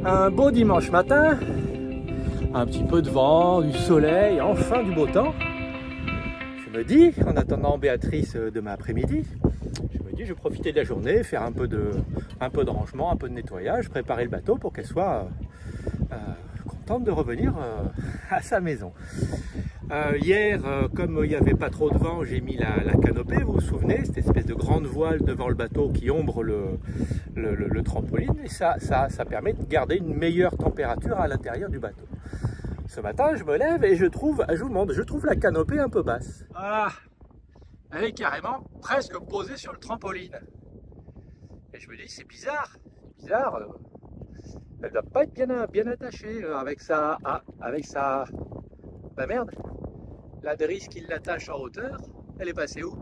Un beau dimanche matin, un petit peu de vent, du soleil, enfin du beau temps. Je me dis, en attendant Béatrice demain après-midi, je vais profiter de la journée, faire un peu de rangement, un peu de nettoyage, préparer le bateau pour qu'elle soit contente de revenir à sa maison. Hier, comme il n'y avait pas trop de vent, j'ai mis la canopée, vous vous souvenez, cette espèce de grande voile devant le bateau qui ombre le trampoline, et ça permet de garder une meilleure température à l'intérieur du bateau. Ce matin, je me lève et je trouve la canopée un peu basse. Voilà, elle est carrément presque posée sur le trampoline. Et je me dis, c'est bizarre, elle ne doit pas être bien attachée avec sa... Bah merde, la drisse qui l'attache en hauteur, elle est passée où?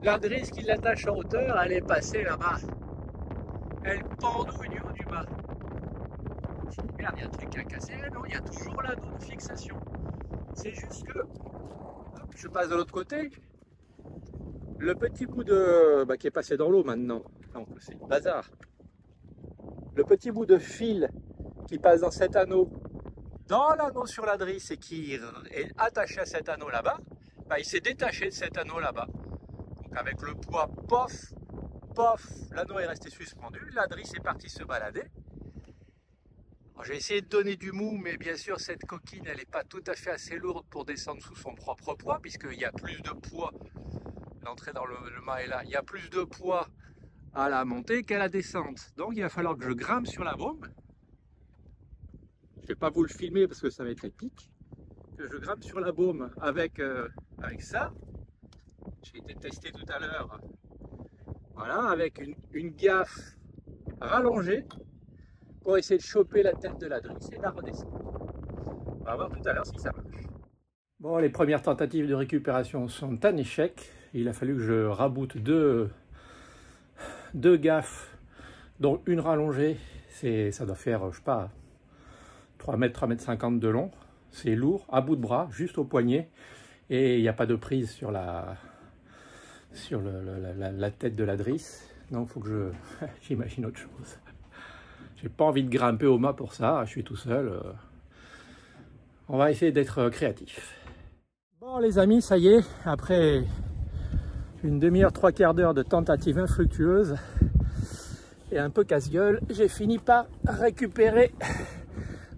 La drisse qui l'attache en hauteur, elle est passée là-bas. Elle pendouille du haut du bas. Je me dis, merde, il y a un truc à casser là, non? Il y a toujours l'anneau de fixation. C'est juste que, hop, je passe de l'autre côté. Le petit bout de... qui est passé dans l'eau maintenant. Donc c'est le bazar. Le petit bout de fil qui passe dans cet anneau, dans l'anneau sur la drisse et qui est attaché à cet anneau là-bas, il s'est détaché de cet anneau là-bas. Donc avec le poids, pof, l'anneau est resté suspendu, la drisse est partie se balader. J'ai essayé de donner du mou, mais bien sûr cette coquine elle n'est pas tout à fait assez lourde pour descendre sous son propre poids, puisqu'il y a plus de poids, l'entrée dans le mât est là, il y a plus de poids à la montée qu'à la descente. Donc il va falloir que je grimpe sur la baume. Je ne vais pas vous le filmer parce que ça va être épique. Que je grimpe sur la baume avec ça. J'ai été testé tout à l'heure. Voilà, avec une gaffe rallongée pour essayer de choper la tête de la drisse et la redescendre. On va voir tout à l'heure si ça marche. Bon, les premières tentatives de récupération sont un échec. Il a fallu que je raboute deux gaffes, dont une rallongée. Ça doit faire, je sais pas, 3 mètres, 3,50 m de long. C'est lourd, à bout de bras, juste au poignet. Et il n'y a pas de prise sur la tête de la drisse. Donc il faut que j'imagine autre chose. J'ai pas envie de grimper au mât pour ça, je suis tout seul. On va essayer d'être créatif. Bon les amis, ça y est, après une demi-heure, 3/4 d'heure de tentatives infructueuses et un peu casse-gueule, j'ai fini par récupérer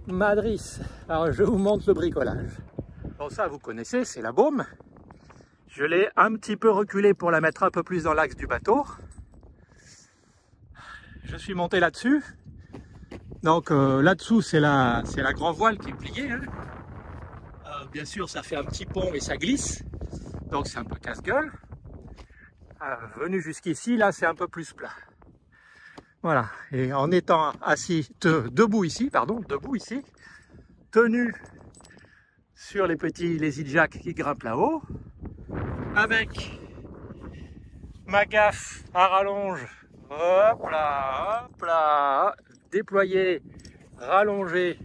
ma drisse. Alors je vous montre le bricolage. Bon ça vous connaissez, c'est la baume. Je l'ai un petit peu reculée pour la mettre un peu plus dans l'axe du bateau. Je suis monté là-dessus. Donc là-dessous c'est la grand voile qui est pliée. Hein. Bien sûr ça fait un petit pont et ça glisse. Donc c'est un peu casse-gueule. Venu jusqu'ici, là c'est un peu plus plat. Voilà, et en étant assis, debout ici, tenu sur les petits lazy jack qui grimpent là-haut, avec ma gaffe à rallonge, hop là, déployée, rallongée,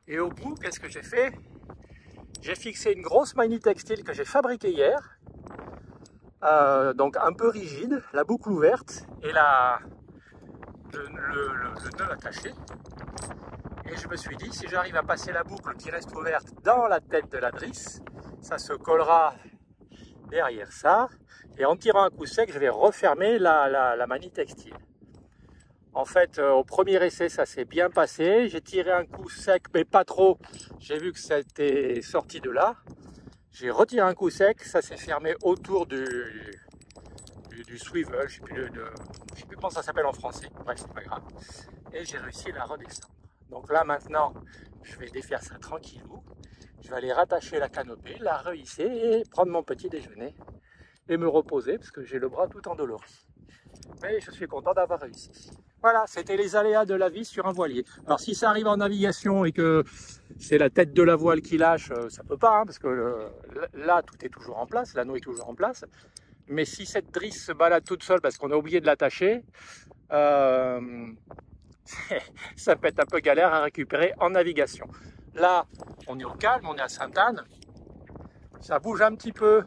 et au bout, qu'est-ce que j'ai fait? J'ai fixé une grosse manie textile que j'ai fabriquée hier, donc un peu rigide, la boucle ouverte et le nœud attaché. Et je me suis dit, si j'arrive à passer la boucle qui reste ouverte dans la tête de la drisse, ça se collera derrière ça. Et en tirant un coup sec, je vais refermer la manie textile. En fait, au premier essai, ça s'est bien passé. J'ai tiré un coup sec, mais pas trop. J'ai vu que ça était sorti de là. J'ai retiré un coup sec, ça s'est fermé autour du swivel, je ne sais plus comment ça s'appelle en français, bref c'est pas grave. Et j'ai réussi à la redescendre. Donc là maintenant, je vais défaire ça tranquillou. Je vais aller rattacher la canopée, la rehisser et prendre mon petit déjeuner. Et me reposer parce que j'ai le bras tout endolori. Mais je suis content d'avoir réussi. Voilà, c'était les aléas de la vie sur un voilier. Alors si ça arrive en navigation et que c'est la tête de la voile qui lâche, ça peut pas, hein, parce que là tout est toujours en place, l'anneau est toujours en place. Mais si cette drisse se balade toute seule parce qu'on a oublié de l'attacher, ça peut être un peu galère à récupérer en navigation. Là, on est au calme, on est à Sainte-Anne, ça bouge un petit peu,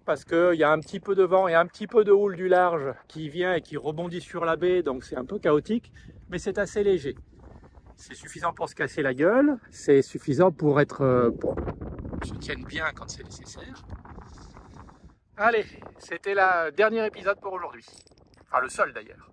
parce qu'il y a un petit peu de vent et un petit peu de houle du large qui vient et qui rebondit sur la baie, donc c'est un peu chaotique, mais c'est assez léger. C'est suffisant pour se casser la gueule, c'est suffisant pour que se tienne bien quand c'est nécessaire. Allez, c'était le dernier épisode pour aujourd'hui. Enfin, le seul d'ailleurs.